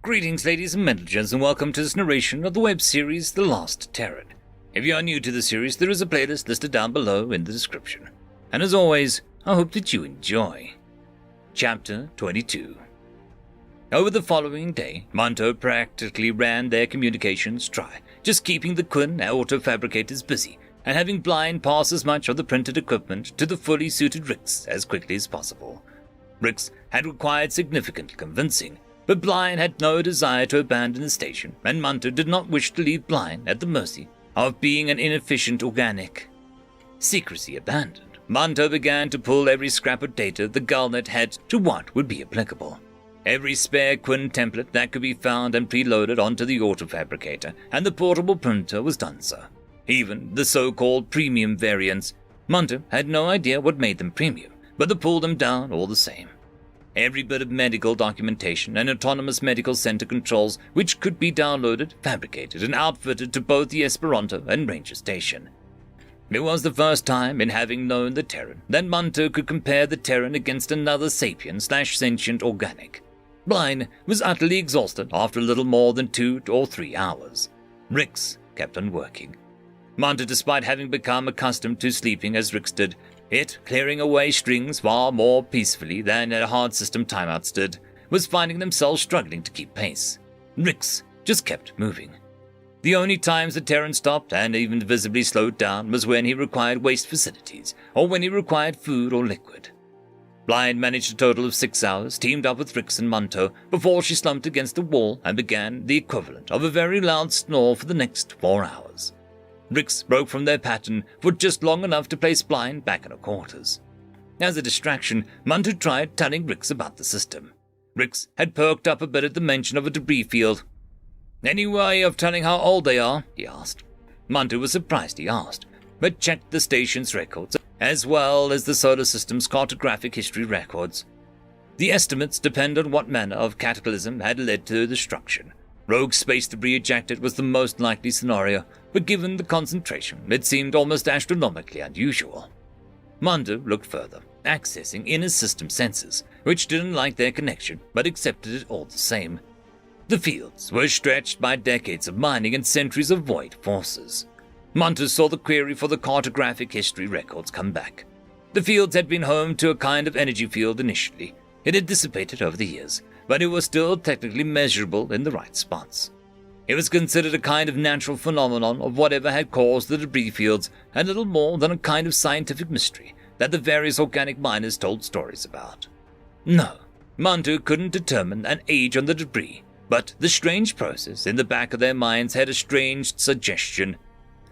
Greetings, ladies and gentlemen, and welcome to this narration of the web series The Last Terran. If you are new to the series, there is a playlist listed down below in the description. And as always, I hope that you enjoy. Chapter 22. Over the following day, Monto practically ran their communications dry, just keeping the Quinn auto-fabricators busy, and having Blind pass as much of the printed equipment to the fully suited Rix as quickly as possible. Rix had required significant convincing, but Blind had no desire to abandon the station, and Monto did not wish to leave Blind at the mercy of being an inefficient organic. Secrecy abandoned, Monto began to pull every scrap of data the Gullnet had to what would be applicable. Every spare Quinn template that could be found and preloaded onto the auto-fabricator, and the portable printer was done so. Even the so-called premium variants, Monto had no idea what made them premium, but they pulled them down all the same. Every bit of medical documentation and autonomous medical center controls which could be downloaded, fabricated, and outfitted to both the Esperanto and Ranger Station. It was the first time in having known the Terran that Monto could compare the Terran against another sapient/sentient organic. Blind was utterly exhausted after a little more than 2 or 3 hours. Rix kept on working. Monto, despite having become accustomed to sleeping as Rix did, it clearing away strings far more peacefully than a hard system timeout did, was finding themselves struggling to keep pace. Rix just kept moving. The only times the Terran stopped and even visibly slowed down was when he required waste facilities, or when he required food or liquid. Blind managed a total of 6 hours, teamed up with Rix and Monto, before she slumped against the wall and began the equivalent of a very loud snore for the next 4 hours. Rix broke from their pattern for just long enough to place Blind back in her quarters. As a distraction, Monto tried telling Rix about the system. Rix had perked up a bit at the mention of a debris field. "Any way of telling how old they are?" he asked. Monto was surprised he asked, but checked the station's records, as well as the solar system's cartographic history records. The estimates depend on what manner of cataclysm had led to the destruction. Rogue space debris ejected was the most likely scenario, but given the concentration, it seemed almost astronomically unusual. Monto looked further, accessing inner system sensors, which didn't like their connection, but accepted it all the same. The fields were stretched by decades of mining and centuries of void forces. Monto saw the query for the cartographic history records come back. The fields had been home to a kind of energy field initially. It had dissipated over the years, but it was still technically measurable in the right spots. It was considered a kind of natural phenomenon of whatever had caused the debris fields, and little more than a kind of scientific mystery that the various organic miners told stories about. No, Monto couldn't determine an age on the debris, but the strange process in the back of their minds had a strange suggestion.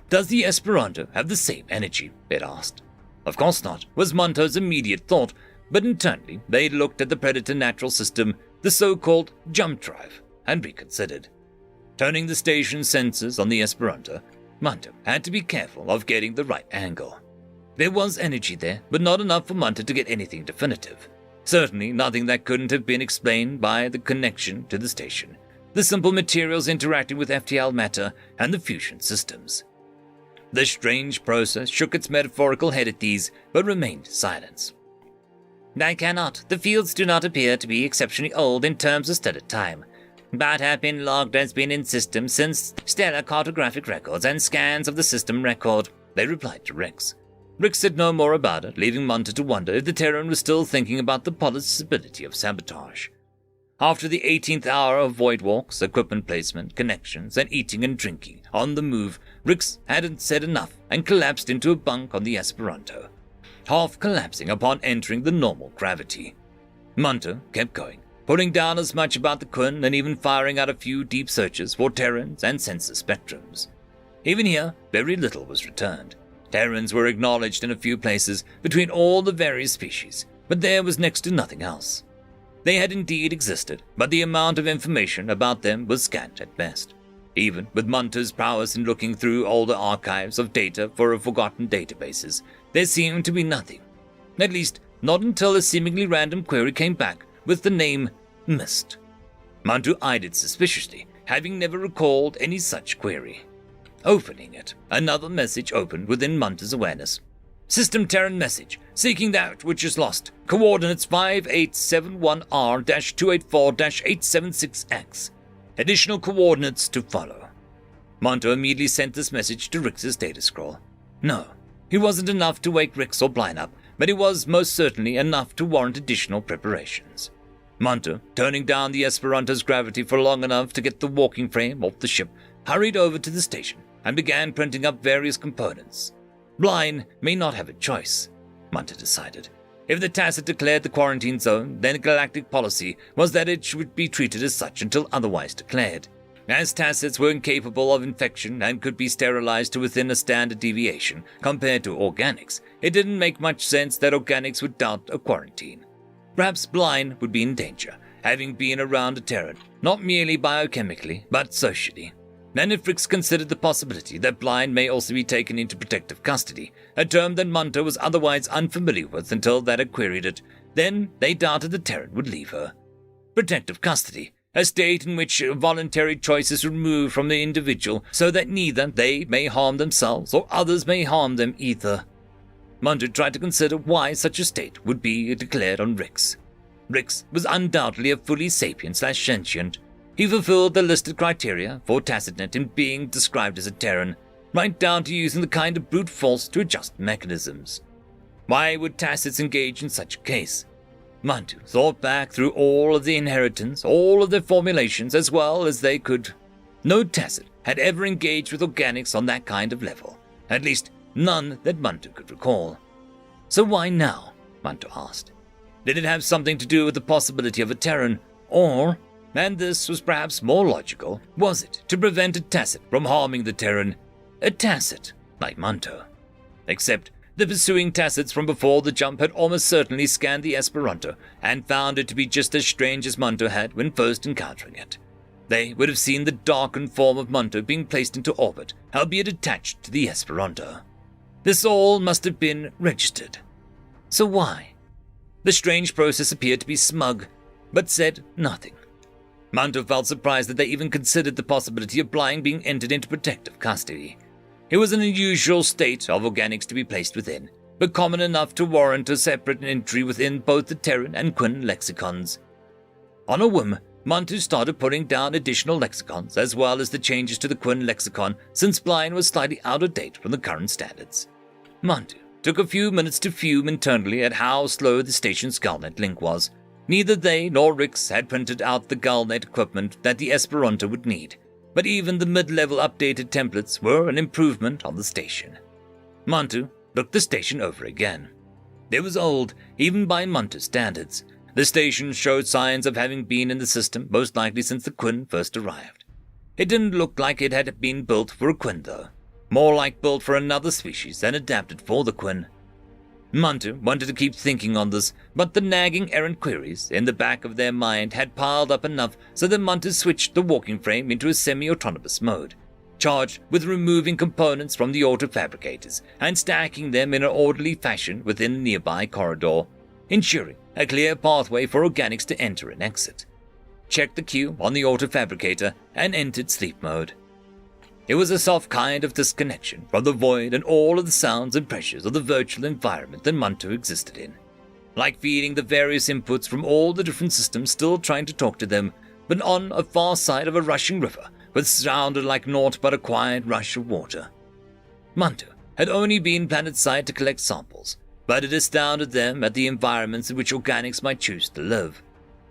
"Does the Esperanto have the same energy?" it asked. Of course not, was Monto's immediate thought, but internally they looked at the Predator natural system, the so-called jump drive, and reconsidered. Turning the station sensors on the Esperanto, Monto had to be careful of getting the right angle. There was energy there, but not enough for Monto to get anything definitive. Certainly nothing that couldn't have been explained by the connection to the station, the simple materials interacting with FTL matter, and the fusion systems. The strange process shook its metaphorical head at these, but remained silent. "I cannot. The fields do not appear to be exceptionally old in terms of studied time, but have been logged as being in system since stellar cartographic records and scans of the system record," they replied to Rix. Rix said no more about it, leaving Monto to wonder if the Terran was still thinking about the possibility of sabotage. After the 18th hour of void walks, equipment placement, connections, and eating and drinking on the move, Rix hadn't said enough and collapsed into a bunk on the Esperanto, half collapsing upon entering the normal gravity. Monto kept going, putting down as much about the Quinn and even firing out a few deep searches for Terrans and sensor spectrums. Even here, very little was returned. Terrans were acknowledged in a few places between all the various species, but there was next to nothing else. They had indeed existed, but the amount of information about them was scant at best. Even with Monto's prowess in looking through older archives of data for forgotten databases, there seemed to be nothing. At least, not until a seemingly random query came back with the name Mist. Monto eyed it suspiciously, having never recalled any such query. Opening it, another message opened within Monto's awareness. "System Terran message, seeking that which is lost. Coordinates 5871R-284-876X. Additional coordinates to follow. Monto immediately sent this message to Rix's data scroll. No, he wasn't enough to wake Rix or Blind up, but he was most certainly enough to warrant additional preparations. Monto, turning down the Esperanto's gravity for long enough to get the walking frame off the ship, hurried over to the station and began printing up various components. Blind may not have a choice, Monto decided. If the Tacit declared the quarantine zone, then galactic policy was that it should be treated as such until otherwise declared. As Tacits were incapable of infection and could be sterilized to within a standard deviation compared to organics, it didn't make much sense that organics would doubt a quarantine. Perhaps Blind would be in danger, having been around a Terran, not merely biochemically, but socially. And if Rix considered the possibility that Blind may also be taken into protective custody, a term that Monto was otherwise unfamiliar with until that had queried it, then they doubted the Terran would leave her. Protective custody, a state in which voluntary choice is removed from the individual so that neither they may harm themselves or others may harm them either. Monto tried to consider why such a state would be declared on Rix. Rix was undoubtedly a fully sapient/sentient. He fulfilled the listed criteria for tacitness in being described as a Terran, right down to using the kind of brute force to adjust mechanisms. Why would Tacits engage in such a case? Monto thought back through all of the inheritance, all of their formulations as well as they could. No Tacit had ever engaged with organics on that kind of level, at least none that Monto could recall. So why now? Monto asked. Did it have something to do with the possibility of a Terran, or, and this was perhaps more logical, was it to prevent a Tacit from harming the Terran? A Tacit, like Monto. Except the pursuing Tacits from before the jump had almost certainly scanned the Esperanto and found it to be just as strange as Monto had when first encountering it. They would have seen the darkened form of Monto being placed into orbit, albeit attached to the Esperanto. This all must have been registered. So why? The strange process appeared to be smug, but said nothing. Monto felt surprised that they even considered the possibility of Blind being entered into protective custody. It was an unusual state of organics to be placed within, but common enough to warrant a separate entry within both the Terran and Quinn lexicons. On a whim, Monto started putting down additional lexicons as well as the changes to the Quinn lexicon since Blind was slightly out of date from the current standards. Monto took a few minutes to fume internally at how slow the station's Galnet link was. Neither they nor Rix had printed out the Galnet equipment that the Esperanto would need, but even the mid-level updated templates were an improvement on the station. Monto looked the station over again. It was old, even by Monto's standards. The station showed signs of having been in the system most likely since the Quinn first arrived. It didn't look like it had been built for a Quinn though, more like built for another species than adapted for the Quinn. Monto wanted to keep thinking on this, but the nagging errant queries in the back of their mind had piled up enough so that Monto switched the walking frame into a semi-autonomous mode, charged with removing components from the auto-fabricators and stacking them in an orderly fashion within a nearby corridor, ensuring a clear pathway for organics to enter and exit. Checked the queue on the auto-fabricator and entered sleep mode. It was a soft kind of disconnection from the void and all of the sounds and pressures of the virtual environment that Monto existed in. Like feeding the various inputs from all the different systems still trying to talk to them, but on a far side of a rushing river which sounded like naught but a quiet rush of water. Monto had only been planet-side to collect samples, but it astounded them at the environments in which organics might choose to live.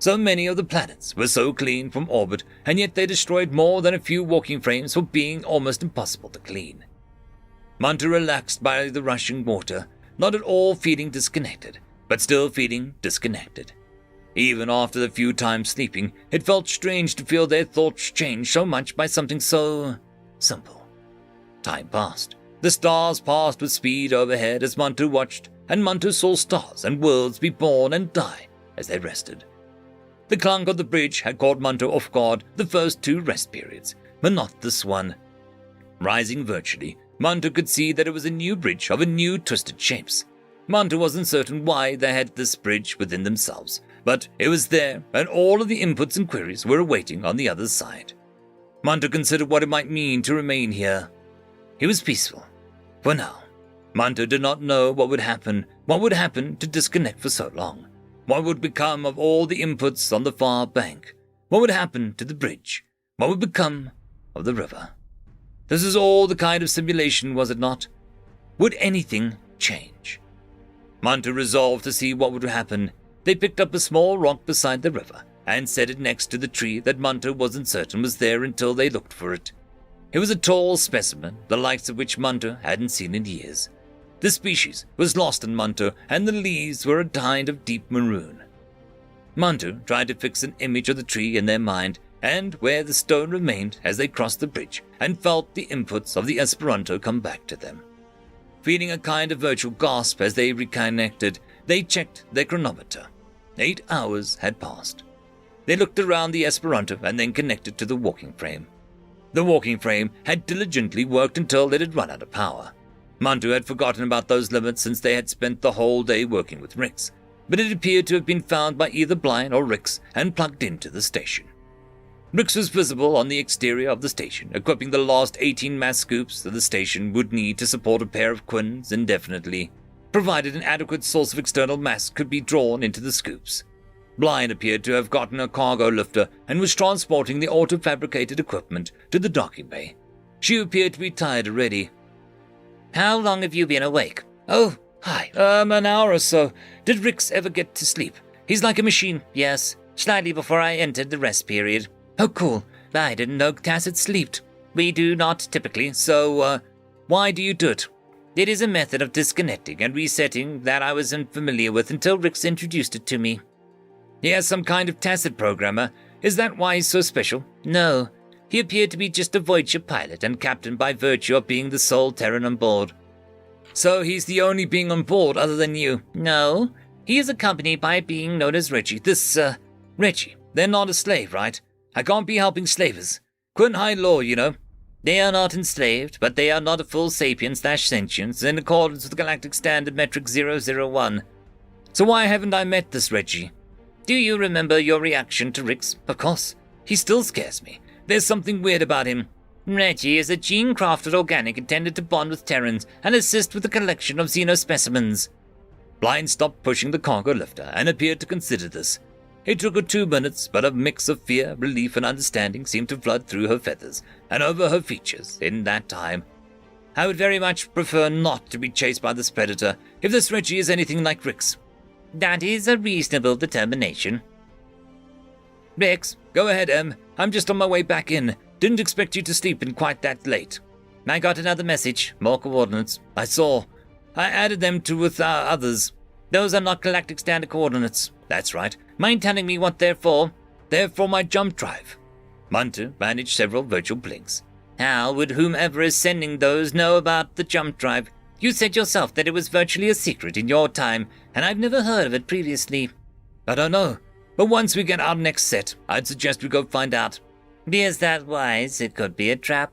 So many of the planets were so clean from orbit, and yet they destroyed more than a few walking frames for being almost impossible to clean. Monto relaxed by the rushing water, not at all feeling disconnected, but still feeling disconnected. Even after the few times sleeping, it felt strange to feel their thoughts change so much by something so simple. Time passed. The stars passed with speed overhead as Monto watched, and Monto saw stars and worlds be born and die as they rested. The clunk of the bridge had caught Monto off guard the first two rest periods, but not this one. Rising virtually, Monto could see that it was a new bridge of a new twisted shapes. Monto wasn't certain why they had this bridge within themselves, but it was there, and all of the inputs and queries were awaiting on the other side. Monto considered what it might mean to remain here. He was peaceful. For now. Monto did not know what would happen to disconnect for so long. What would become of all the inputs on the far bank? What would happen to the bridge? What would become of the river? This is all the kind of simulation, was it not? Would anything change? Munter resolved to see what would happen. They picked up a small rock beside the river and set it next to the tree that Munter wasn't certain was there until they looked for it. It was a tall specimen, the likes of which Munter hadn't seen in years. The species was lost in Munter, and the leaves were a kind of deep maroon. Munter tried to fix an image of the tree in their mind, and where the stone remained as they crossed the bridge, and felt the inputs of the Esperanto come back to them. Feeling a kind of virtual gasp as they reconnected, they checked their chronometer. 8 hours had passed. They looked around the Esperanto and then connected to the walking frame. The walking frame had diligently worked until it had run out of power. Munter had forgotten about those limits since they had spent the whole day working with Rix, but it appeared to have been found by either Bryan or Rix and plugged into the station. Rix was visible on the exterior of the station, equipping the last 18 mass scoops that the station would need to support a pair of Quins indefinitely, provided an adequate source of external mass could be drawn into the scoops. Bryan appeared to have gotten a cargo lifter and was transporting the auto-fabricated equipment to the docking bay. She appeared to be tired already. How long have you been awake? Oh, hi. An hour or so. Did Rix ever get to sleep? He's like a machine. Yes, slightly before I entered the rest period. Oh, cool. I didn't know Tacit slept. We do not typically, so, why do you do it? It is a method of disconnecting and resetting that I was unfamiliar with until Rix introduced it to me. He has some kind of tacit programmer. Is that why he's so special? No. He appeared to be just a voyager pilot and captain by virtue of being the sole Terran on board. So he's the only being on board other than you? No. He is accompanied by a being known as Reggie. Reggie. They're not a slave, right? I can't be helping slavers. Quinn High Law, you know. They are not enslaved, but they are not a full sapient/sentience in accordance with Galactic Standard Metric 001. So why haven't I met this Reggie? Do you remember your reaction to Rix? Of course. He still scares me. There's something weird about him. Reggie is a gene-crafted organic intended to bond with Terrans and assist with the collection of xenospecimens. Bryan stopped pushing the cargo lifter and appeared to consider this. It took her 2 minutes, but a mix of fear, relief, and understanding seemed to flood through her feathers and over her features in that time. I would very much prefer not to be chased by this predator if this Reggie is anything like Rix. That is a reasonable determination. Rix, go ahead, Em. I'm just on my way back in. Didn't expect you to sleep in quite that late. I got another message. More coordinates. I saw. I added them to with our others. Those are not Galactic Standard coordinates. That's right. Mind telling me what they're for? They're for my jump drive. Munter managed several virtual blinks. How would whomever is sending those know about the jump drive? You said yourself that it was virtually a secret in your time, and I've never heard of it previously. I don't know, but once we get our next set, I'd suggest we go find out. Is that wise? It could be a trap.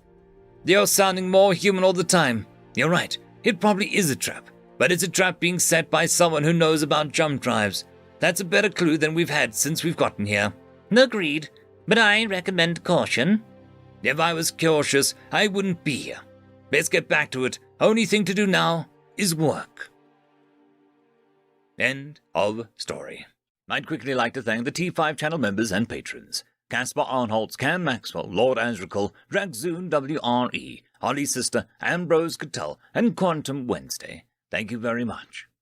You're sounding more human all the time. You're right, it probably is a trap, but it's a trap being set by someone who knows about jump drives. That's a better clue than we've had since we've gotten here. Agreed, but I recommend caution. If I was cautious, I wouldn't be here. Let's get back to it. Only thing to do now is work. End of story. I'd quickly like to thank the T5 channel members and patrons. Casper Arnholtz, Cam Maxwell, Lord Azrekahl, Dragzoon W.R.E, Holly's sister, AmbroseKTal, and Quantem Wensday. Thank you very much.